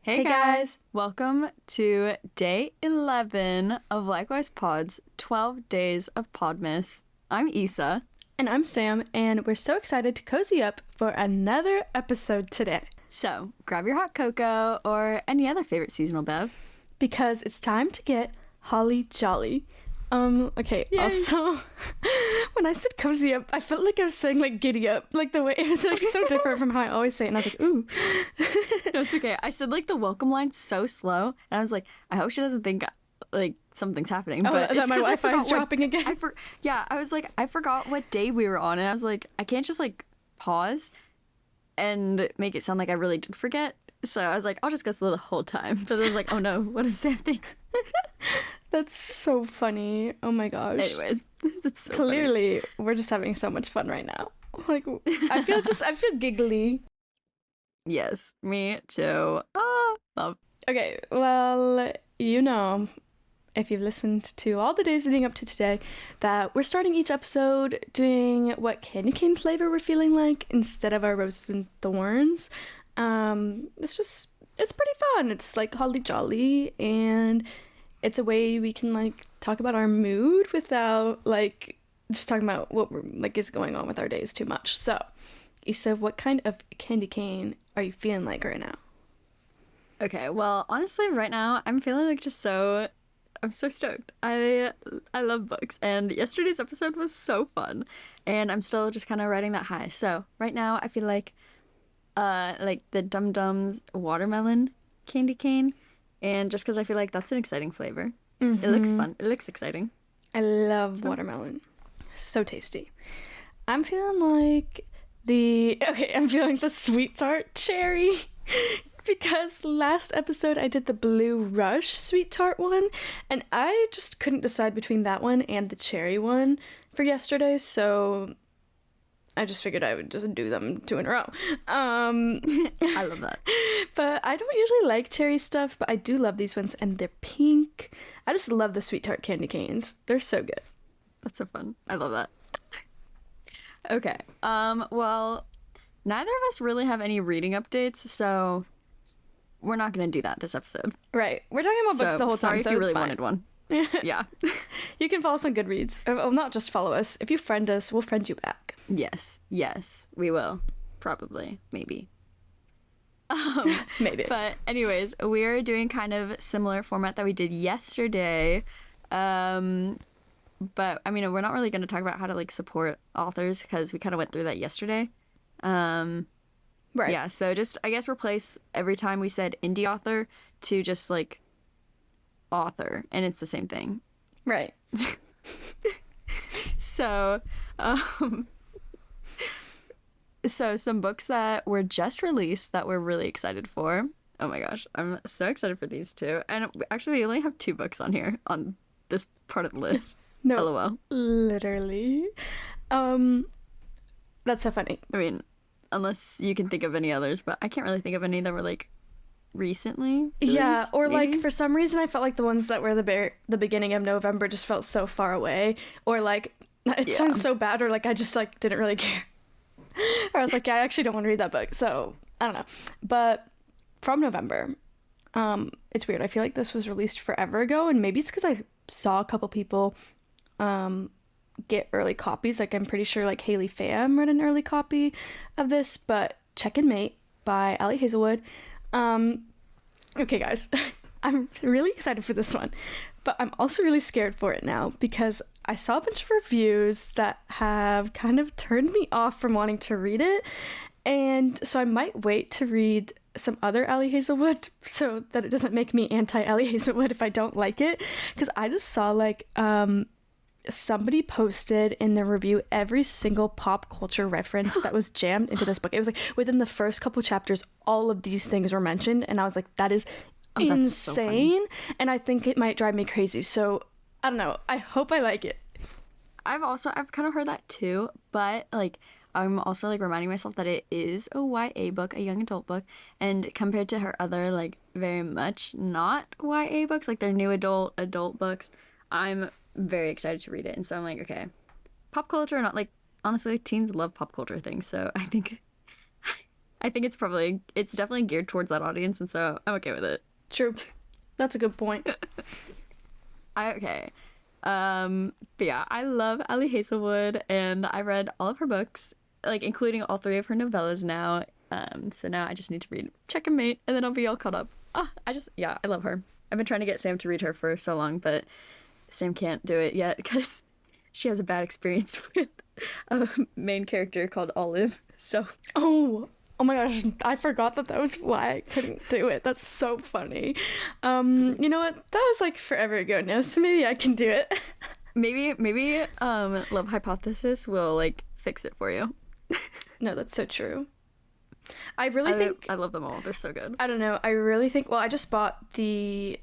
Hey guys! Welcome to day 11 of Likewise Pod's 12 Days of Podmas. I'm Issa. And I'm Sam, and we're so excited to cozy up for another episode today. So, grab your hot cocoa or any other favorite seasonal bev. Because it's time to get holly jolly. Okay, Yay. Also, when I said cozy up, I felt like I was saying like giddy up, like the way it was like so different from how I always say it, and I was like, ooh. No, it's okay. I said like the welcome line so slow, and I was like, I hope she doesn't think like something's happening. Oh, but that it's my 'cause I Wi-Fi is forgot dropping again. I was like, I forgot what day we were on, and I was like, I can't just like pause and make it sound like I really did forget. So I was like, I'll just go slow the whole time. But I was like, oh no, what if Sam thinks? That's so funny. Oh my gosh. Anyways, that's so Clearly, we're just having so much fun right now. Like, I feel giggly. Yes, me too. Ah, love. Okay, well, if you've listened to all the days leading up to today, that we're starting each episode doing what candy cane flavor we're feeling like instead of our roses and thorns. It's pretty fun. It's like holly jolly, and it's a way we can like talk about our mood without like just talking about what we're, like is going on with our days too much. So, Issa, what kind of candy cane are you feeling like right now? Okay, well, honestly, right now I'm feeling like I'm so stoked. I love books, and yesterday's episode was so fun, and I'm still just kind of riding that high. So right now I feel like the Dum Dums watermelon candy cane, and just because I feel like that's an exciting flavor. Mm-hmm. It looks fun. It looks exciting. I love watermelon. So tasty. I'm feeling like I'm feeling the sweet tart cherry because last episode I did the Blue Rush sweet tart one, and I just couldn't decide between that one and the cherry one for yesterday, so I just figured I would just do them two in a row. I love that. But I don't usually like cherry stuff, but I do love these ones, and they're pink. I just love the sweet tart candy canes. They're so good. That's so fun. I love that. Okay. Well, neither of us really have any reading updates, so we're not going to do that this episode. Right. We're talking about books the whole sorry time, so if you really it's fine. wanted one. Yeah. You can follow us on Goodreads. Well, not just follow us. If you friend us, we'll friend you back. Yes, we will. Probably. Maybe. Maybe. But anyways, we're doing kind of similar format that we did yesterday. But I mean, we're not really going to talk about how to like support authors because we kind of went through that yesterday. Right. Yeah, so just I guess replace every time we said indie author to just like author, and it's the same thing. Right. So, so some books that were just released that we're really excited for. Oh my gosh, I'm so excited for these two. And actually, we only have 2 books on here on this part of the list. No. LOL. Literally. That's so funny. I mean, unless you can think of any others, but I can't really think of any that were like recently released, Yeah, or maybe? like for some reason I felt like the ones that were the beginning of November just felt so far away, or like it sounds so bad, or like I just like didn't really care. Or I was like, yeah, I actually don't want to read that book, so I don't know. But from November, it's weird. I feel like this was released forever ago, and maybe it's because I saw a couple people get early copies. Like I'm pretty sure like Haley Pham read an early copy of this, but Check and Mate by Ali Hazelwood. Okay guys, I'm really excited for this one, but I'm also really scared for it now because I saw a bunch of reviews that have kind of turned me off from wanting to read it, and so I might wait to read some other Ali Hazelwood so that it doesn't make me anti-Ali Hazelwood if I don't like it, because I just saw like somebody posted in the review every single pop culture reference that was jammed into this book. It was like within the first couple chapters, all of these things were mentioned, and I was like, that is insane, and I think it might drive me crazy. So I don't know. I hope I like it. I've kind of heard that too, but like I'm also like reminding myself that it is a YA book, a young adult book, and compared to her other like very much not YA books, like their new adult books, I'm very excited to read it. And so I'm like, okay, pop culture or not, like honestly teens love pop culture things, so I think I think it's definitely geared towards that audience, and so I'm okay with it. True. That's a good point. Okay. But yeah, I love Allie Hazelwood, and I read all of her books, like including all three of her novellas now. So now I just need to read Check and Mate, and then I'll be all caught up. Yeah, I love her. I've been trying to get Sam to read her for so long, but Sam can't do it yet because she has a bad experience with a main character called Olive. So Oh my gosh, I forgot that was why I couldn't do it. That's so funny. You know what? That was like forever ago now, so maybe I can do it. maybe Love Hypothesis will like fix it for you. No, that's so true. I really think I love them all. They're so good. I don't know. I really think, well, I just bought the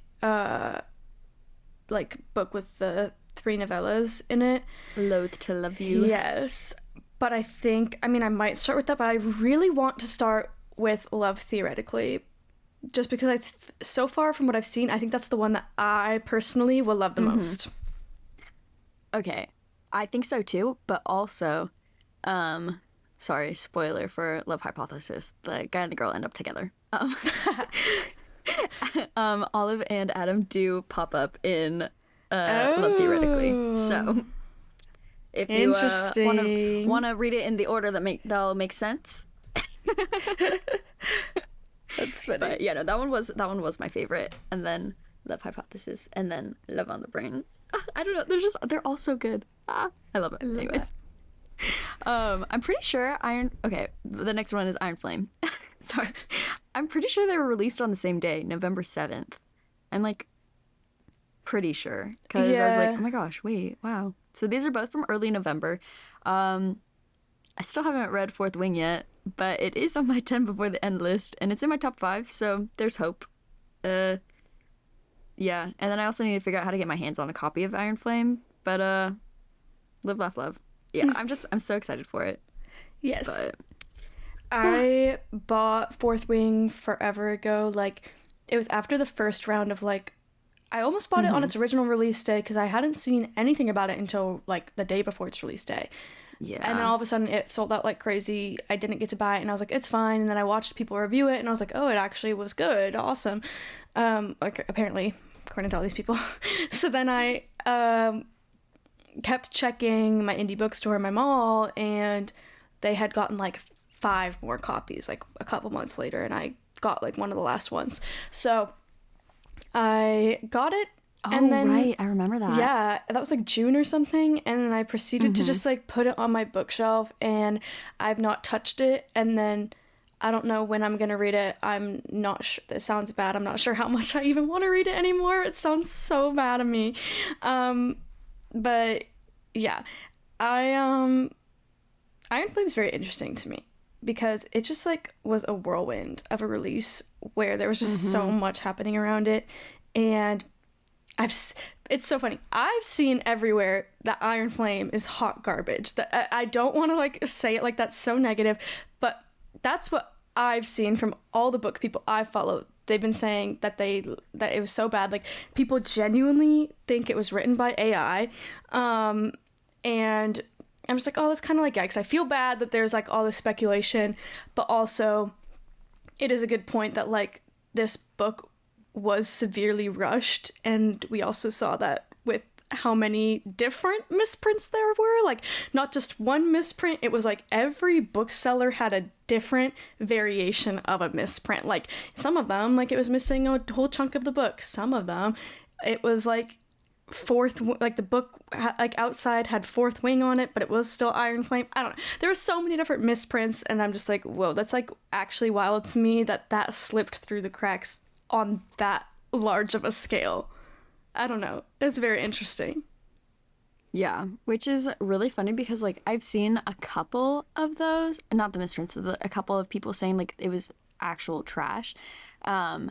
like book with the 3 novellas in it. Loath to Love You. Yes. But I think, I mean, I might start with that, but I really want to start with Love Theoretically. Just because so far from what I've seen, I think that's the one that I personally will love the most. Okay. I think so too, but also, sorry, spoiler for Love Hypothesis. The guy and the girl end up together. Olive and Adam do pop up in Love Theoretically. So if you want to read it in the order that'll make sense. That's funny. But yeah, no, that one was my favorite, and then Love Hypothesis, and then Love on the Brain. I don't know, they're all so good. I love it. Anyways, I'm pretty sure the next one is Iron Flame. Sorry, I'm pretty sure they were released on the same day, November 7th. I'm like pretty sure because I was like, oh my gosh, wait, wow. So these are both from early November. I still haven't read Fourth Wing yet, but it is on my 10 before the end list, and it's in my top 5, so there's hope. Yeah, and then I also need to figure out how to get my hands on a copy of Iron Flame, but Live, Laugh, Love. Yeah, I'm so excited for it. Yes. But I bought Fourth Wing forever ago. Like, it was after the first round of, like, I almost bought it on its original release day because I hadn't seen anything about it until, like, the day before its release day. Yeah. And then all of a sudden it sold out like crazy. I didn't get to buy it, and I was like, it's fine. And then I watched people review it, and I was like, oh, it actually was good. Awesome. Like, apparently, according to all these people. So then I kept checking my indie bookstore in my mall, and they had gotten like 5 more copies like a couple months later, and I got like one of the last ones. So I got it. And then, right, I remember that. Yeah, that was like June or something, and then I proceeded to just like put it on my bookshelf, and I've not touched it. And then I don't know when I'm gonna read it. I'm not sure. That sounds bad. I'm not sure how much I even want to read it anymore. It sounds so bad of me. But yeah, Iron Flame is very interesting to me because it just like was a whirlwind of a release where there was just so much happening around it, and it's so funny. I've seen everywhere that Iron Flame is hot garbage. That I don't want to like say it like that's so negative, but that's what I've seen from all the book people I follow. They've been saying that it was so bad. Like, people genuinely think it was written by AI, and I'm just like, oh, that's kind of like yikes. I feel bad that there's like all this speculation, but also it is a good point that like this book was severely rushed, and we also saw that with how many different misprints there were. Like, not just one misprint, it was like every bookseller had a different variation of a misprint. Like, some of them, like, it was missing a whole chunk of the book. Some of them, it was like the book like outside had Fourth Wing on it, but it was still Iron Flame. I don't know, there were so many different misprints, and I'm just like, whoa, that's like actually wild to me that slipped through the cracks on that large of a scale. I don't know. It's very interesting. Yeah, which is really funny because like I've seen a couple of those, not the misprints, a couple of people saying like it was actual trash. But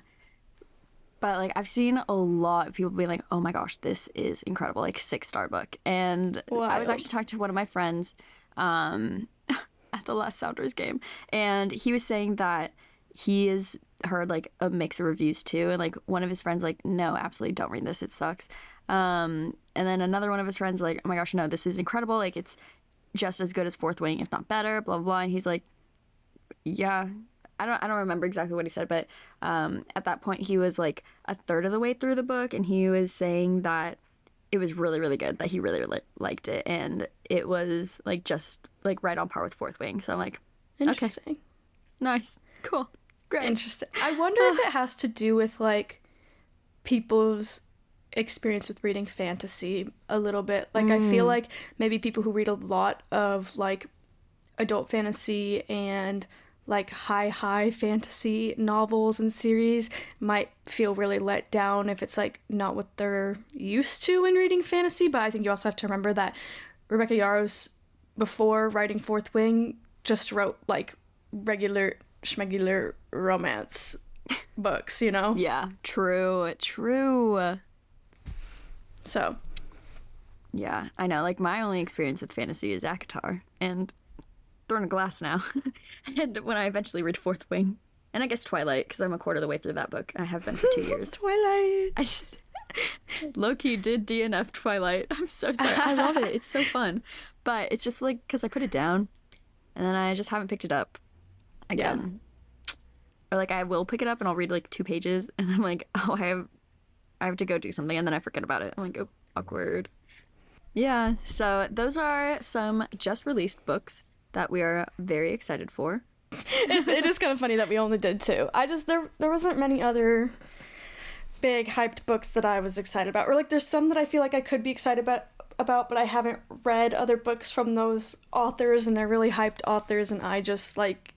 like I've seen a lot of people being like, "Oh my gosh, this is incredible!" Like 6-star book. And Wild. I was actually talking to one of my friends at the last Sounders game, and he was saying that he has heard like a mix of reviews too, and like one of his friends like, no, absolutely don't read this, it sucks. And then another one of his friends like, oh my gosh, no, this is incredible, like it's just as good as Fourth Wing, if not better, blah blah. And he's like, yeah, I don't remember exactly what he said, but at that point he was like a third of the way through the book, and he was saying that it was really, really good, that he really, really liked it, and it was like just like right on par with Fourth Wing. So I'm like, Interesting. Okay, nice, cool, great. Interesting. I wonder if it has to do with like people's experience with reading fantasy a little bit. Like I feel like maybe people who read a lot of like adult fantasy and like high fantasy novels and series might feel really let down if it's like not what they're used to when reading fantasy. But I think you also have to remember that Rebecca Yarros, before writing Fourth Wing, just wrote like regular schmegular romance books, you know? Yeah, true. So Yeah, I know. Like, my only experience with fantasy is ACOTAR and Throne of Glass now. And when I eventually read Fourth Wing, and I guess Twilight, because I'm a quarter of the way through that book. I have been for 2 years. Twilight. I just low-key did DNF Twilight. I'm so sorry. I love it. It's so fun. But it's just like, because I put it down, and then I just haven't picked it up again. Yeah. Or like, I will pick it up and I'll read like 2 pages, and I'm like, oh, I have to go do something, and then I forget about it. I'm like, oh, awkward. Yeah, so those are some just released books that we are very excited for. It is kind of funny that we only did 2. There wasn't many other big hyped books that I was excited about. Or like there's some that I feel like I could be excited about, but I haven't read other books from those authors, and they're really hyped authors, and I just like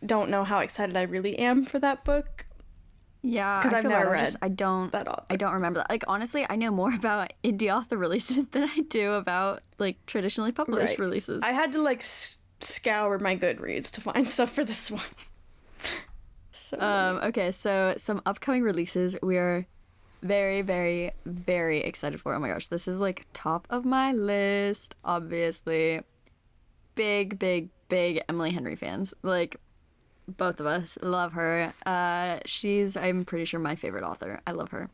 don't know how excited I really am for that book. Yeah, because I've never read I don't remember that. Like, honestly, I know more about indie author releases than I do about like traditionally published releases. I had to like scour my Goodreads to find stuff for this one. So okay, so some upcoming releases we are very, very, very excited for. Oh my gosh, this is like top of my list, obviously. Big Emily Henry fans. Like, both of us love her. She's, I'm pretty sure, my favorite author. I love her.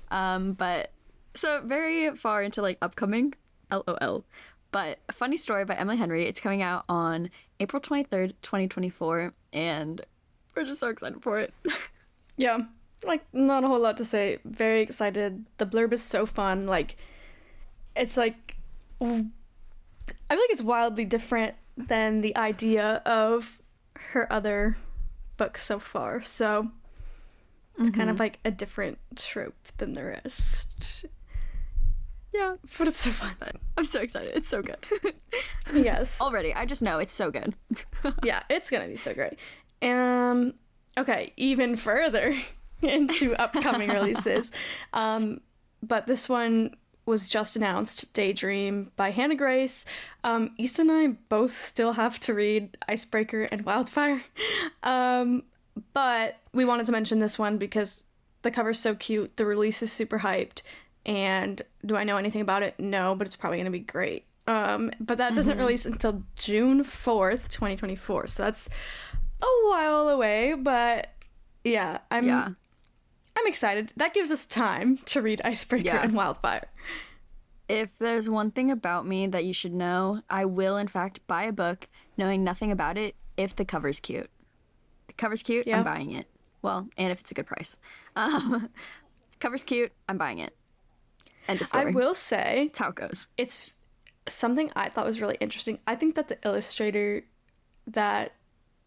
But so very far into like upcoming, LOL. But a funny story by Emily Henry. It's coming out on April 23rd, 2024, and we're just so excited for it. Yeah, like not a whole lot to say. Very excited. The blurb is so fun. Like, it's like, I feel like it's wildly different than the idea of her other books so far. So it's kind of like a different trope than the rest. Yeah, but it's so fun. I'm so excited. It's so good. Yes. Already, I just know it's so good. Yeah, it's gonna be so great. Okay, even further into upcoming releases. But this one was just announced, Daydream by Hannah Grace. Issa and I both still have to read Icebreaker and Wildfire. But we wanted to mention this one because the cover's so cute, the release is super hyped, and do I know anything about it? No, but it's probably going to be great. But that doesn't release until June 4th, 2024, so that's a while away, but yeah, I'm excited. That gives us time to read Icebreaker and Wildfire. If there's one thing about me that you should know, I will in fact buy a book knowing nothing about it if the cover's cute. The cover's cute, I'm buying it. Well, and if it's a good price. Cover's cute, I'm buying it. End of story. I will say, that's how it goes. It's something I thought was really interesting. I think that the illustrator that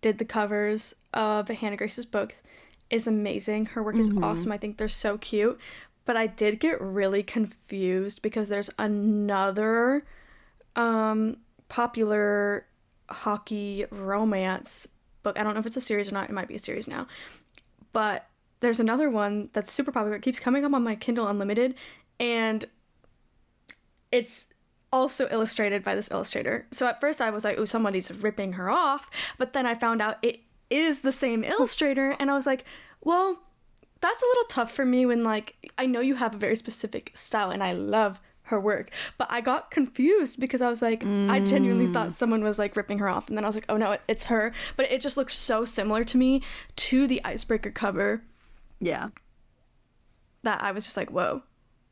did the covers of Hannah Grace's books is amazing. Her work is awesome. I think they're so cute. But I did get really confused because there's another popular hockey romance book. I don't know if it's a series or not. It might be a series now. But there's another one that's super popular. It keeps coming up on my Kindle Unlimited, and it's also illustrated by this illustrator. So at first I was like, oh, somebody's ripping her off. But then I found out it is the same illustrator, and I was like, well, that's a little tough for me when, like, I know you have a very specific style and I love her work, but I got confused because I was like, I genuinely thought someone was like ripping her off, and then I was like, oh no, it's her. But it just looks so similar to me to the Icebreaker cover. Yeah. That I was just like, whoa.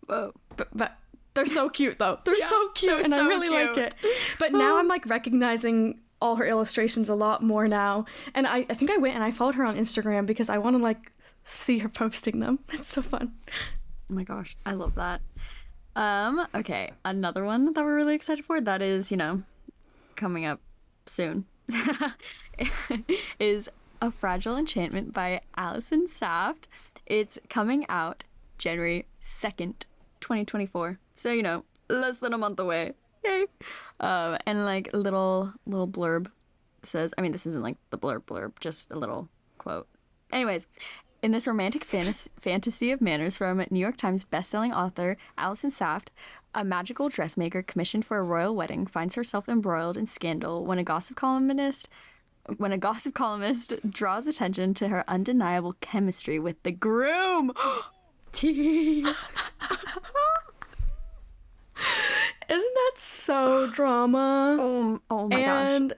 But they're so cute though. They're so cute, and so I really like it. But now I'm like recognizing all her illustrations a lot more now. And I think I went and I followed her on Instagram because I want to like see her posting them. It's so fun. Oh my gosh, I love that. Okay, another one that we're really excited for that is, coming up soon is A Fragile Enchantment by Allison Saft. It's coming out January 2nd, 2024. So, less than a month away. Yay. And like little blurb says, I mean, this isn't like the blurb, just a little quote. Anyways, in this romantic fantasy of manners from New York Times bestselling author Allison Saft, a magical dressmaker commissioned for a royal wedding finds herself embroiled in scandal when a gossip columnist draws attention to her undeniable chemistry with the groom. Tea. Isn't that so drama? Oh my gosh. And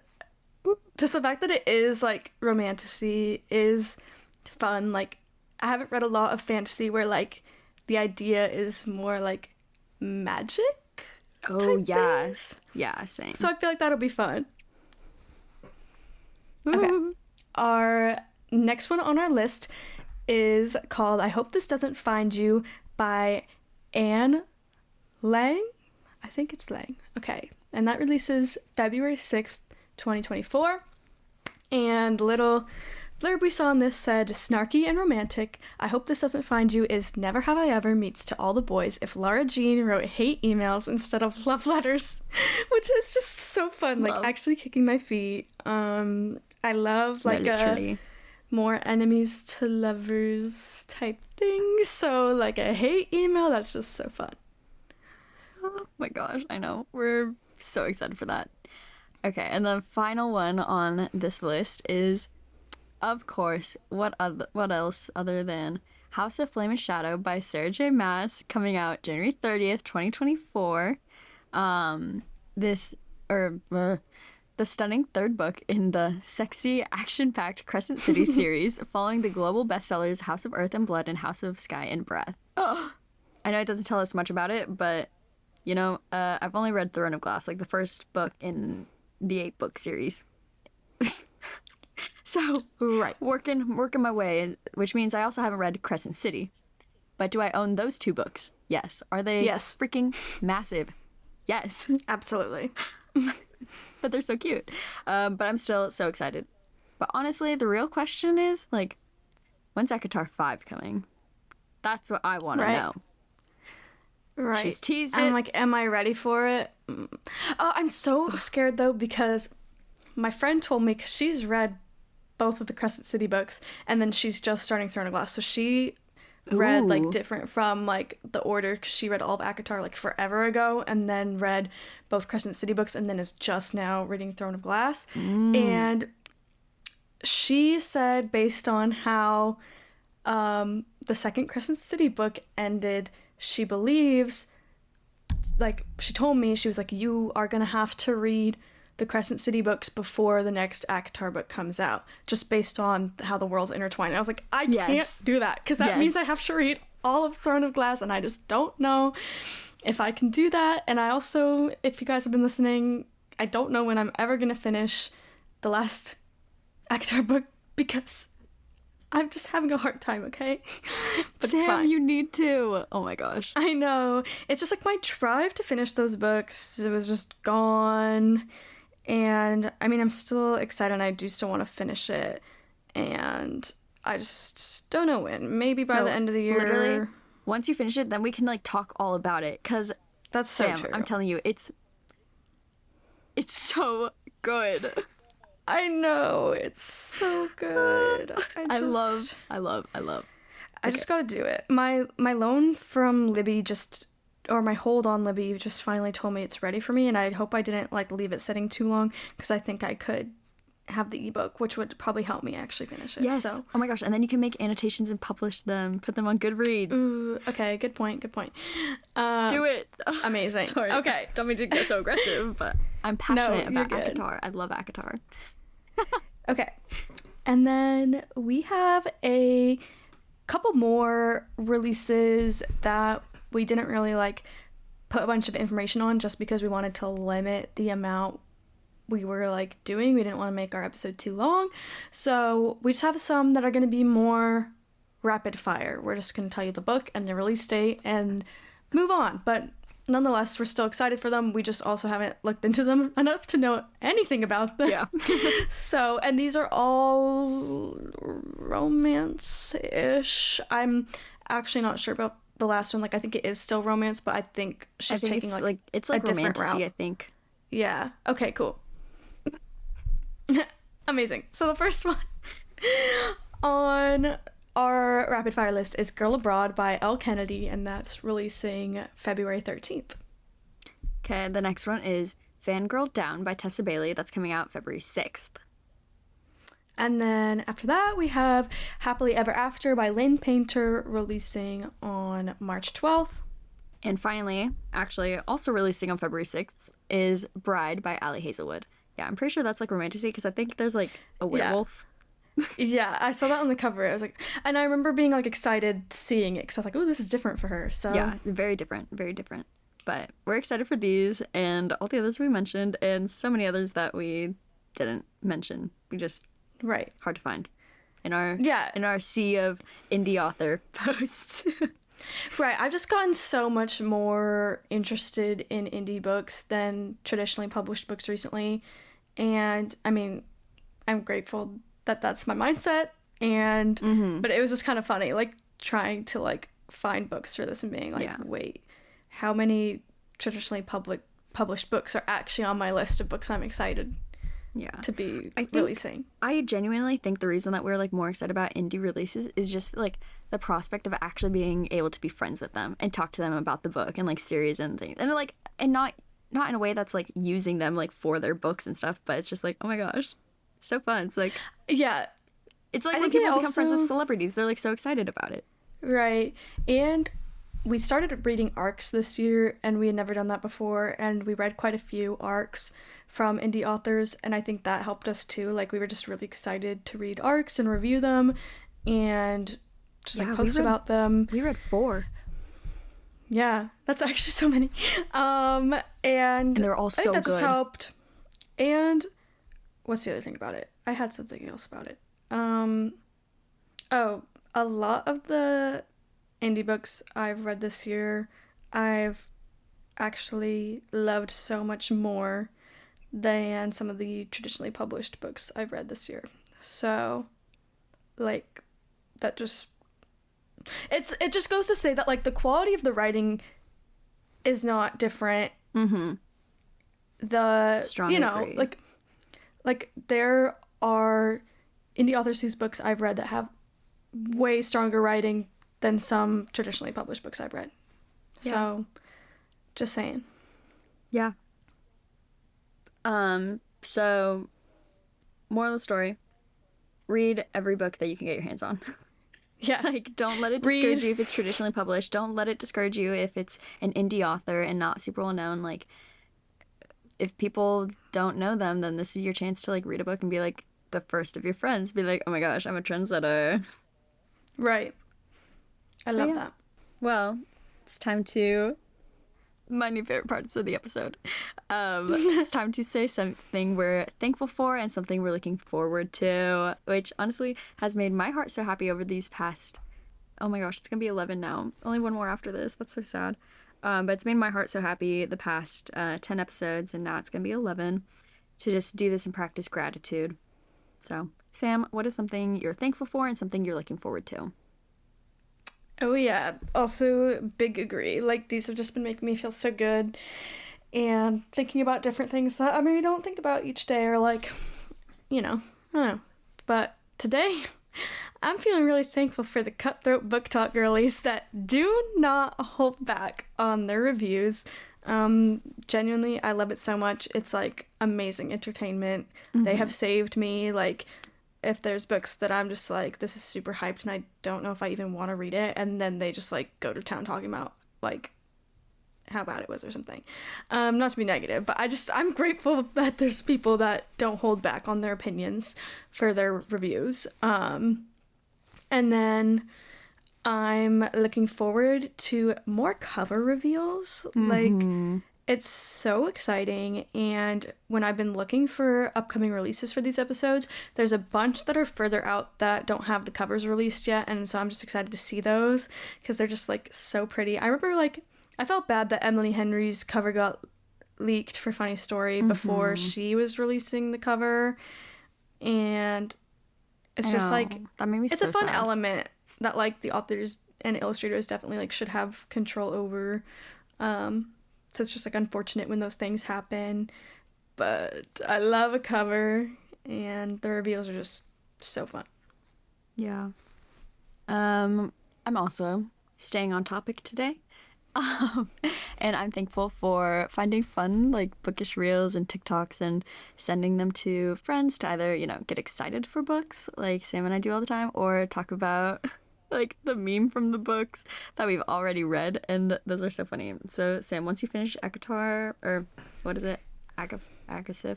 just the fact that it is like romantasy is fun. Like, I haven't read a lot of fantasy where like the idea is more like magic. Oh yeah. Things. Yeah, same. So I feel like that'll be fun. Okay. Our next one on our list is called I Hope This Doesn't Find You by Anne Lang. I think it's Lang. Okay. And that releases February 6th, 2024. And little blurb we saw on this said, snarky and romantic, I Hope This Doesn't Find You is Never Have I Ever meets To All the Boys if Laura Jean wrote hate emails instead of love letters, which is just so fun. Like, actually kicking my feet. I love like a more enemies to lovers type thing. So like a hate email, that's just so fun. Oh my gosh, I know. We're so excited for that. Okay, and the final one on this list is, of course, what else other than House of Flame and Shadow by Sarah J. Maas, coming out January 30th, 2024. The stunning third book in the sexy, action-packed Crescent City series, following the global bestsellers House of Earth and Blood and House of Sky and Breath. I know it doesn't tell us much about it, but, I've only read Throne of Glass, like the first book in the 8-book series. So, right, working my way, which means I also haven't read Crescent City. But do I own those 2 books? Yes. Are they freaking massive? Yes. Absolutely. But they're so cute. But I'm still so excited. But honestly, the real question is, like, when's ACOTAR 5 coming? That's what I want to know. Right. She's teased it. I'm like, am I ready for it? Oh, I'm so scared, though, because my friend told me, because she's read both of the Crescent City books, and then she's just starting Throne of Glass, so she read like different from like the order, because she read all of ACOTAR like forever ago, and then read both Crescent City books, and then is just now reading Throne of Glass. And she said, based on how the second Crescent City book ended, she believes, like, she told me, she was like, you are gonna have to read the Crescent City books before the next ACOTAR book comes out, just based on how the world's intertwined. And I was like, I can't do that, because that means I have to read all of Throne of Glass, and I just don't know if I can do that. And I also, if you guys have been listening, I don't know when I'm ever going to finish the last ACOTAR book, because I'm just having a hard time, okay? But Sam, it's fine. you need to. Oh my gosh. I know. It's just like my drive to finish those books, it was just gone. And I mean, I'm still excited, and I do still want to finish it. And I just don't know when. Maybe by the end of the year. Literally, once you finish it, then we can like talk all about it. Because that's so Sam, true. I'm telling you, it's so good. I know, it's so good. I love. I just gotta do it. My loan from Libby or my hold on Libby just finally told me it's ready for me, and I hope I didn't like leave it sitting too long, because I think I could have the ebook, which would probably help me actually finish it. Yes. So. Oh my gosh, and then you can make annotations and publish them, put them on Goodreads. Ooh, okay, good point. Do it. Amazing. Sorry. Okay. Don't mean to get so aggressive, but I'm passionate about ACOTAR. I love ACOTAR. Okay. And then we have a couple more releases that we didn't really like put a bunch of information on, just because we wanted to limit the amount we were like doing. We didn't want to make our episode too long. So we just have some that are going to be more rapid fire. We're just going to tell you the book and the release date and move on. But nonetheless, we're still excited for them. We just also haven't looked into them enough to know anything about them. Yeah. So, and these are all romance-ish. I'm actually not sure about the last one. Like, I think it is still romance, but I think she's taking it's a different romantic-y, route. I think. Yeah. Okay, cool. Amazing. So the first one on our rapid fire list is Girl Abroad by Elle Kennedy, and that's releasing February 13th. Okay, the next one is Fangirl Down by Tessa Bailey. That's coming out February 6th. And then after that, we have Happily Ever After by Lynn Painter, releasing on March 12th. And finally, actually also releasing on February 6th, is Bride by Allie Hazelwood. Yeah, I'm pretty sure that's like romantic because I think there's like a werewolf. Yeah, I saw that on the cover. I was like, and I remember being like excited seeing it because I was like, oh, this is different for her. So yeah, very different, very different. But we're excited for these and all the others we mentioned and so many others that we didn't mention. We just hard to find in our sea of indie author posts. Right, I've just gotten so much more interested in indie books than traditionally published books recently, and I mean, I'm grateful that that's my mindset, and but it was just kind of funny, like, trying to, like, find books for this and being like, wait, how many traditionally published books are actually on my list of books I'm excited to be releasing? I genuinely think the reason that we're like more excited about indie releases is just like the prospect of actually being able to be friends with them and talk to them about the book and like series and things, and like, and not in a way that's like using them like for their books and stuff, but it's just like, oh my gosh, so fun. It's like, it's like when people become friends with celebrities, they're like so excited about it. Right. And we started reading arcs this year, and we had never done that before, and we read quite a few arcs from indie authors, and I think that helped us too. Like, we were just really excited to read arcs and review them and just like post about them. We read 4. Yeah, that's actually so many. And they were all so good. I think that just helped. And what's the other thing about it? I had something else about it. A lot of the indie books I've read this year, I've actually loved so much more than some of the traditionally published books I've read this year. So, like, that just... It just goes to say that, like, the quality of the writing is not different. Strongly agree. Like, there are indie authors whose books I've read that have way stronger writing than some traditionally published books I've read. Yeah. So, just saying. Yeah. So, moral of the story, read every book that you can get your hands on. Yeah. Like, don't let it discourage you if it's traditionally published. Don't let it discourage you if it's an indie author and not super well known. Like, if people don't know them, then this is your chance to, like, read a book and be, like, the first of your friends. Be like, oh my gosh, I'm a trendsetter. Right. I love that. Well, it's time to... my new favorite parts of the episode. It's time to say something we're thankful for and something we're looking forward to, which honestly has made my heart so happy over these past... oh my gosh, it's gonna be 11 now. Only one more after this. That's so sad. But it's made my heart so happy the past 10 episodes, and now it's gonna be 11, to just do this and practice gratitude. So, Sam, what is something you're thankful for and something you're looking forward to? Oh yeah, also big agree. Like, these have just been making me feel so good, and thinking about different things that I maybe don't think about each day, or like, you know, I don't know. But today, I'm feeling really thankful for the Cutthroat Book Talk girlies that do not hold back on their reviews. Genuinely, I love it so much. It's like amazing entertainment. They have saved me, like, if there's books that I'm just like, this is super hyped and I don't know if I even want to read it, and then they just like go to town talking about like how bad it was or something. Not to be negative, but I'm grateful that there's people that don't hold back on their opinions for their reviews. And then I'm looking forward to more cover reveals. Like, It's so exciting, and when I've been looking for upcoming releases for these episodes, there's a bunch that are further out that don't have the covers released yet, and so I'm just excited to see those because they're just like so pretty. I remember like I felt bad that Emily Henry's cover got leaked for Funny Story before she was releasing the cover, and it's just like that made me it's so a fun sad. element that like the authors and illustrators definitely like should have control over. So it's just like unfortunate when those things happen, but I love a cover, and the reveals are just so fun. Yeah. I'm also staying on topic today. And I'm thankful for finding fun, like bookish reels and TikToks and sending them to friends to either, get excited for books, like Sam and I do all the time, or talk about like the meme from the books that we've already read. And those are so funny. So, Sam, once you finish Akatar, or what is it? Akasif.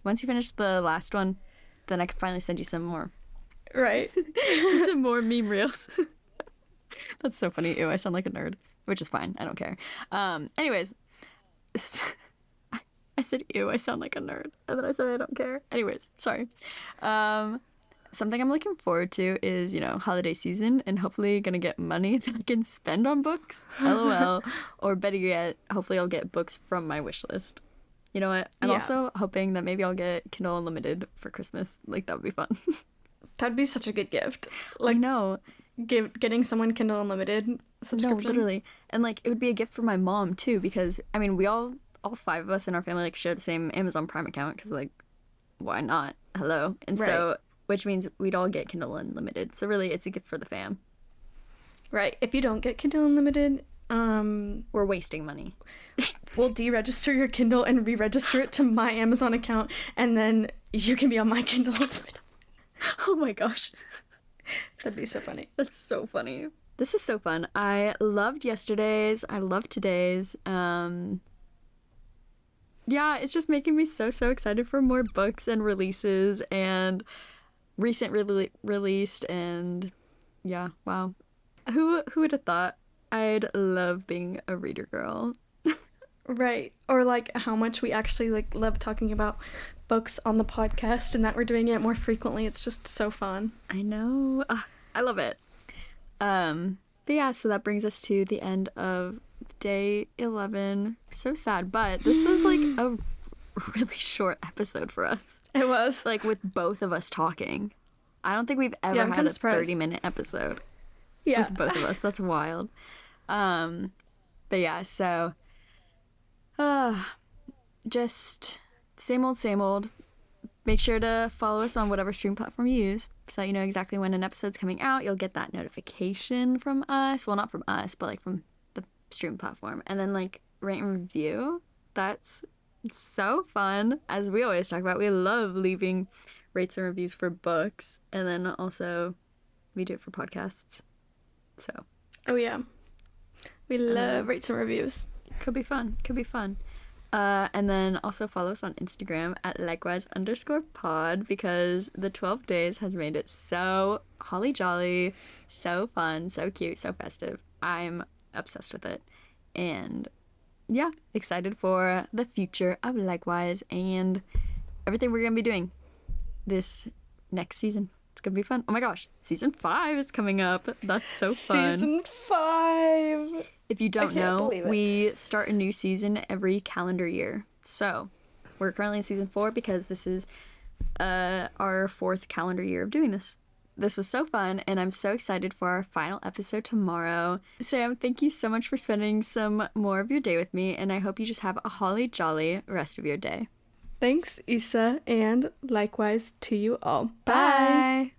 Once you finish the last one, then I can finally send you some more. Right. Some more meme reels. That's so funny. Ew, I sound like a nerd, which is fine. I don't care. Anyways, I said, ew, I sound like a nerd. And then I said, I don't care. Anyways, sorry. Something I'm looking forward to is, holiday season and hopefully gonna get money that I can spend on books. LOL. Or better yet, hopefully I'll get books from my wish list. You know what? I'm also hoping that maybe I'll get Kindle Unlimited for Christmas. Like, that would be fun. That'd be such a good gift. Like, no. Getting someone Kindle Unlimited subscription. No, literally. And, like, it would be a gift for my mom, too, because, I mean, we all 5 of us in our family, like, share the same Amazon Prime account, because, like, why not? Hello. And so, which means we'd all get Kindle Unlimited. So, really, it's a gift for the fam. Right. If you don't get Kindle Unlimited, we're wasting money. We'll deregister your Kindle and re-register it to my Amazon account, and then you can be on my Kindle Unlimited. Oh my gosh. That'd be so funny. That's so funny. This is so fun. I loved yesterday's. I love today's. Yeah, it's just making me so excited for more books and releases and recent released, and yeah, wow. Who would have thought I'd love being a reader girl? Right. Or like how much we actually like love talking about books on the podcast, and that we're doing it more frequently. It's just so fun. I know. I love it. But yeah, so that brings us to the end of day 11. So sad, but this was like a really short episode for us. It was. Like with both of us talking. I don't think we've ever had a 30-minute episode. Yeah. With both of us. That's wild. But yeah, so just same old. Make sure to follow us on whatever stream platform you use so that you know exactly when an episode's coming out. You'll get that notification from us. Well, not from us, but like from the stream platform. And then like rate and review. That's so fun. As we always talk about, we love leaving rates and reviews for books. And then also we do it for podcasts. So. Oh yeah. We love rates and reviews. Could be fun. And then also follow us on Instagram at likewise_pod, because the 12 days has made it so holly jolly, so fun, so cute, so festive. I'm obsessed with it. And yeah, excited for the future of Likewise and everything we're going to be doing this next season. It's going to be fun. Oh my gosh, season 5 is coming up. That's so fun. Season 5! If you don't know, we start a new season every calendar year. So we're currently in season 4 because this is our 4th calendar year of doing this. This was so fun, and I'm so excited for our final episode tomorrow. Sam, thank you so much for spending some more of your day with me, and I hope you just have a holly jolly rest of your day. Thanks, Issa, and likewise to you all. Bye.